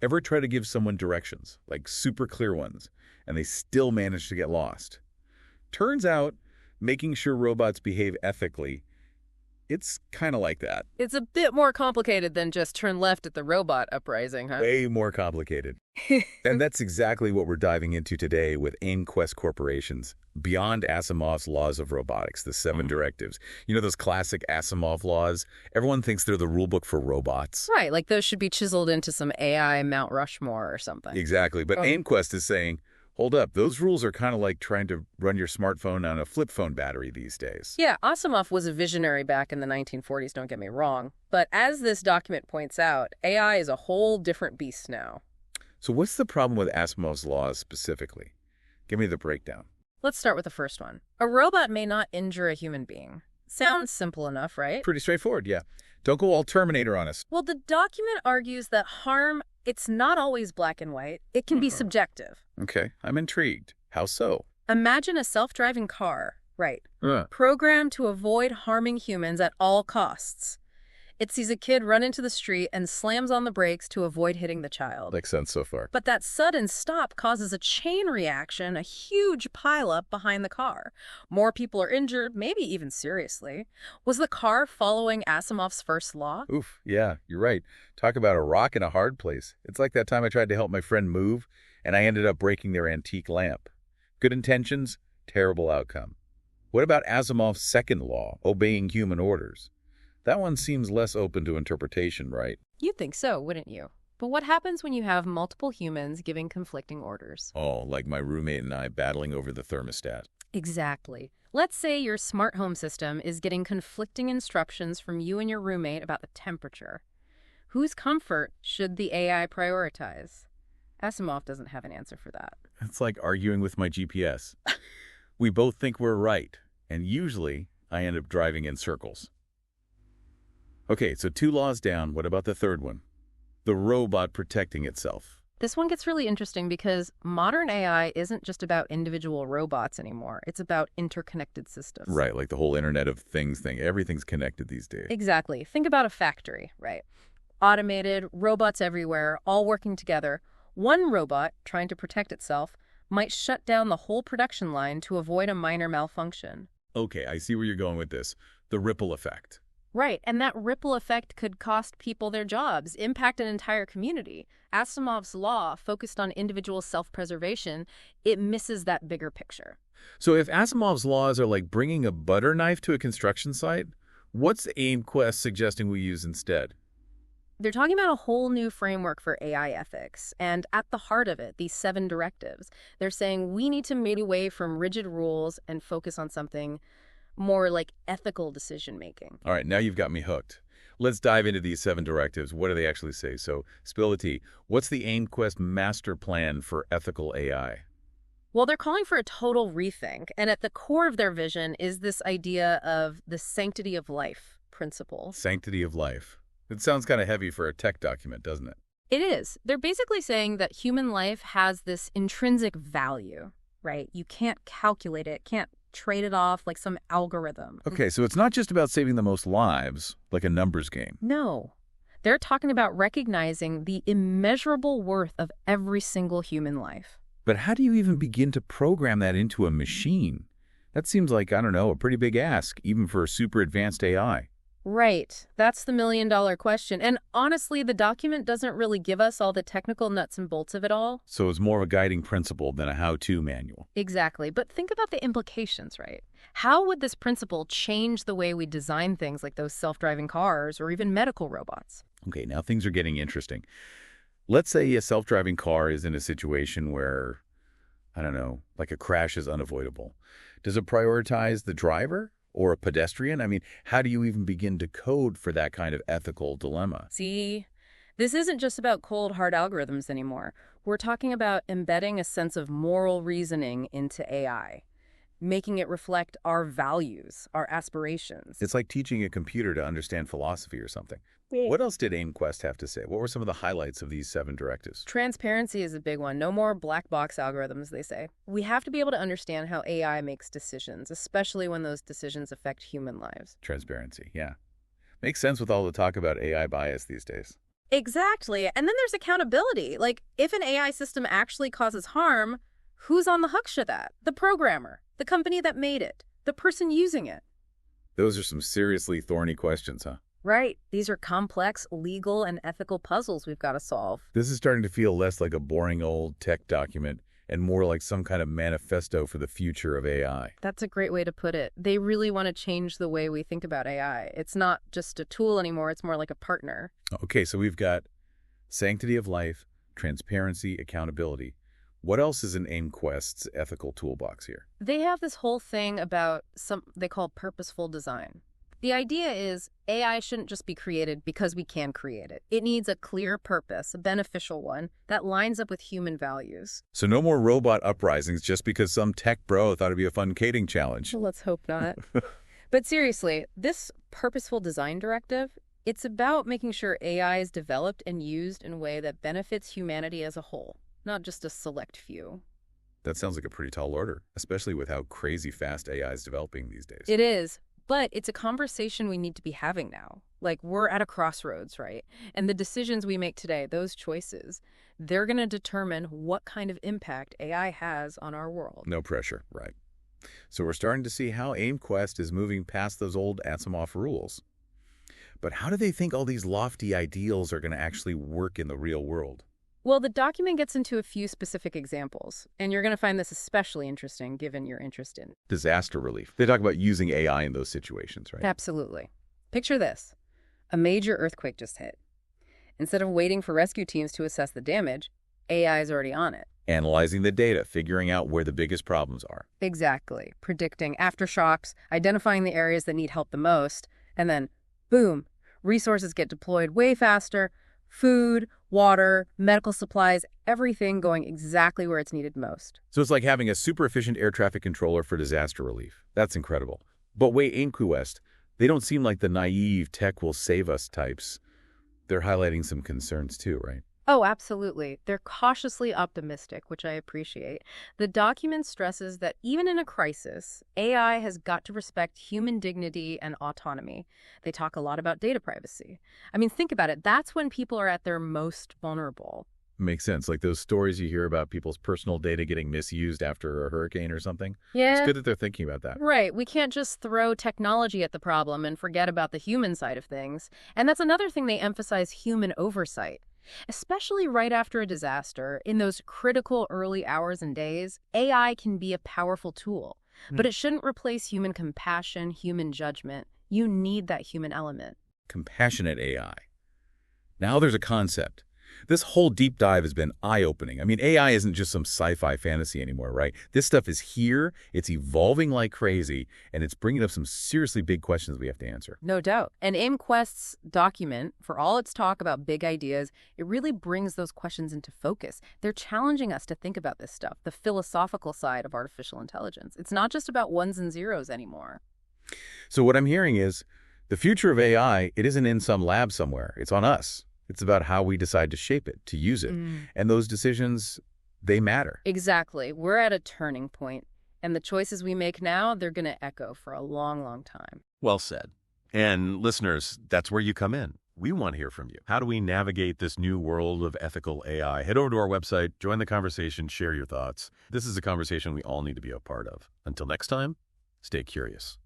Ever try to give someone directions, like super clear ones, and they still manage to get lost? Turns out, making sure robots behave ethically, it's kind of like that. It's a bit more complicated than just turn left at the robot uprising, huh? Way more complicated. And that's exactly what we're diving into today with AImQuest Corporation's Beyond Asimov's Laws of Robotics, the Seven Directives. You know those classic Asimov laws? Everyone thinks they're the rulebook for robots. Right, like those should be chiseled into some AI Mount Rushmore or something. Exactly, but AImQuest is saying, hold up, those rules are kind of like trying to run your smartphone on a flip phone battery these days. Yeah, Asimov was a visionary back in the 1940s, don't get me wrong. But as this document points out, AI is a whole different beast now. So what's the problem with Asimov's laws specifically? Give me the breakdown. Let's start with the first one. A robot may not injure a human being. Sounds simple enough, right? Pretty straightforward, yeah. Don't go all Terminator on us. Well, the document argues that harm, it's not always black and white. It can be subjective. Okay, I'm intrigued. How so? Imagine a self-driving car, right, programmed to avoid harming humans at all costs. It sees a kid run into the street and slams on the brakes to avoid hitting the child. Makes sense so far. But that sudden stop causes a chain reaction, a huge pileup behind the car. More people are injured, maybe even seriously. Was the car following Asimov's first law? Oof, yeah, you're right. Talk about a rock in a hard place. It's like that time I tried to help my friend move, and I ended up breaking their antique lamp. Good intentions, terrible outcome. What about Asimov's second law, obeying human orders? That one seems less open to interpretation, right? You'd think so, wouldn't you? But what happens when you have multiple humans giving conflicting orders? Oh, like my roommate and I battling over the thermostat. Exactly. Let's say your smart home system is getting conflicting instructions from you and your roommate about the temperature. Whose comfort should the AI prioritize? Asimov doesn't have an answer for that. It's like arguing with my GPS. We both think we're right, and usually I end up driving in circles. Okay, so 2 laws down. What about the third one? The robot protecting itself. This one gets really interesting because modern AI isn't just about individual robots anymore. It's about interconnected systems. Right, like the whole Internet of Things thing. Everything's connected these days. Exactly. Think about a factory, right? Automated, robots everywhere, all working together. One robot, trying to protect itself, might shut down the whole production line to avoid a minor malfunction. Okay, I see where you're going with this. The ripple effect. Right, and that ripple effect could cost people their jobs, impact an entire community. Asimov's law, focused on individual self-preservation, it misses that bigger picture. So if Asimov's laws are like bringing a butter knife to a construction site, what's AImQuest suggesting we use instead? They're talking about a whole new framework for AI ethics, and at the heart of it, these 7 directives. They're saying we need to move away from rigid rules and focus on something more like ethical decision-making. All right, now you've got me hooked. Let's dive into these 7 directives. What do they actually say? So, spill the tea. What's the AImQuest master plan for ethical AI? Well, they're calling for a total rethink, and at the core of their vision is this idea of the sanctity of life principle. Sanctity of life. It sounds kind of heavy for a tech document, doesn't it? It is. They're basically saying that human life has this intrinsic value, right? You can't calculate it, can't trade it off like some algorithm. Okay, so it's not just about saving the most lives, like a numbers game. No. They're talking about recognizing the immeasurable worth of every single human life. But how do you even begin to program that into a machine? That seems like, I don't know, a pretty big ask, even for a super advanced AI. Right. That's the million-dollar question. And honestly, the document doesn't really give us all the technical nuts and bolts of it all. So it's more of a guiding principle than a how-to manual. Exactly. But think about the implications, right? How would this principle change the way we design things like those self-driving cars or even medical robots? Okay, now things are getting interesting. Let's say a self-driving car is in a situation where, I don't know, like a crash is unavoidable. Does it prioritize the driver? Or a pedestrian? I mean, how do you even begin to code for that kind of ethical dilemma? See, this isn't just about cold, hard algorithms anymore. We're talking about embedding a sense of moral reasoning into AI, making it reflect our values, our aspirations. It's like teaching a computer to understand philosophy or something. What else did AImQuest have to say? What were some of the highlights of these 7 directives? Transparency is a big one. No more black box algorithms, they say. We have to be able to understand how AI makes decisions, especially when those decisions affect human lives. Transparency, yeah. Makes sense with all the talk about AI bias these days. Exactly. And then there's accountability. Like, if an AI system actually causes harm, who's on the hook for that? The programmer, the company that made it, the person using it. Those are some seriously thorny questions, huh? Right. These are complex legal and ethical puzzles we've got to solve. This is starting to feel less like a boring old tech document and more like some kind of manifesto for the future of AI. That's a great way to put it. They really want to change the way we think about AI. It's not just a tool anymore, it's more like a partner. Okay, so we've got sanctity of life, transparency, accountability. What else is in AIMQuest's ethical toolbox here? They have this whole thing about they call purposeful design. The idea is AI shouldn't just be created because we can create it. It needs a clear purpose, a beneficial one, that lines up with human values. So no more robot uprisings just because some tech bro thought it'd be a fun coding challenge. Well, let's hope not. But seriously, this purposeful design directive, it's about making sure AI is developed and used in a way that benefits humanity as a whole, not just a select few. That sounds like a pretty tall order, especially with how crazy fast AI is developing these days. It is. But it's a conversation we need to be having now. Like, we're at a crossroads, right? And the decisions we make today, those choices, they're going to determine what kind of impact AI has on our world. No pressure, right. So we're starting to see how AIMQuest is moving past those old ASIMOV rules. But how do they think all these lofty ideals are going to actually work in the real world? Well, the document gets into a few specific examples, and you're going to find this especially interesting given your interest in Disaster relief. They talk about using AI in those situations, right? Absolutely. Picture this. A major earthquake just hit. Instead of waiting for rescue teams to assess the damage, AI is already on it. Analyzing the data, figuring out where the biggest problems are. Exactly. Predicting aftershocks, identifying the areas that need help the most, and then, boom, resources get deployed way faster. Food, water, medical supplies, everything going exactly where it's needed most. So it's like having a super efficient air traffic controller for disaster relief. That's incredible. But wait, AIMQuest, they don't seem like the naive tech will save us types. They're highlighting some concerns too, right? Oh, absolutely. They're cautiously optimistic, which I appreciate. The document stresses that even in a crisis, AI has got to respect human dignity and autonomy. They talk a lot about data privacy. I mean, think about it. That's when people are at their most vulnerable. Makes sense. Like those stories you hear about people's personal data getting misused after a hurricane or something. Yeah. It's good that they're thinking about that. Right. We can't just throw technology at the problem and forget about the human side of things. And that's another thing they emphasize: human oversight. Especially right after a disaster, in those critical early hours and days, AI can be a powerful tool. But it shouldn't replace human compassion, human judgment. You need that human element. Compassionate AI. Now there's a concept. This whole deep dive has been eye-opening. I mean, AI isn't just some sci-fi fantasy anymore, right? This stuff is here, it's evolving like crazy, and it's bringing up some seriously big questions we have to answer. No doubt. And AIMQuest's document, for all its talk about big ideas, it really brings those questions into focus. They're challenging us to think about this stuff, the philosophical side of artificial intelligence. It's not just about ones and zeros anymore. So what I'm hearing is, the future of AI, it isn't in some lab somewhere. It's on us. It's about how we decide to shape it, to use it. And those decisions, they matter. Exactly. We're at a turning point, and the choices we make now, they're going to echo for a long, long time. Well said. And listeners, that's where you come in. We want to hear from you. How do we navigate this new world of ethical AI? Head over to our website, join the conversation, share your thoughts. This is a conversation we all need to be a part of. Until next time, stay curious.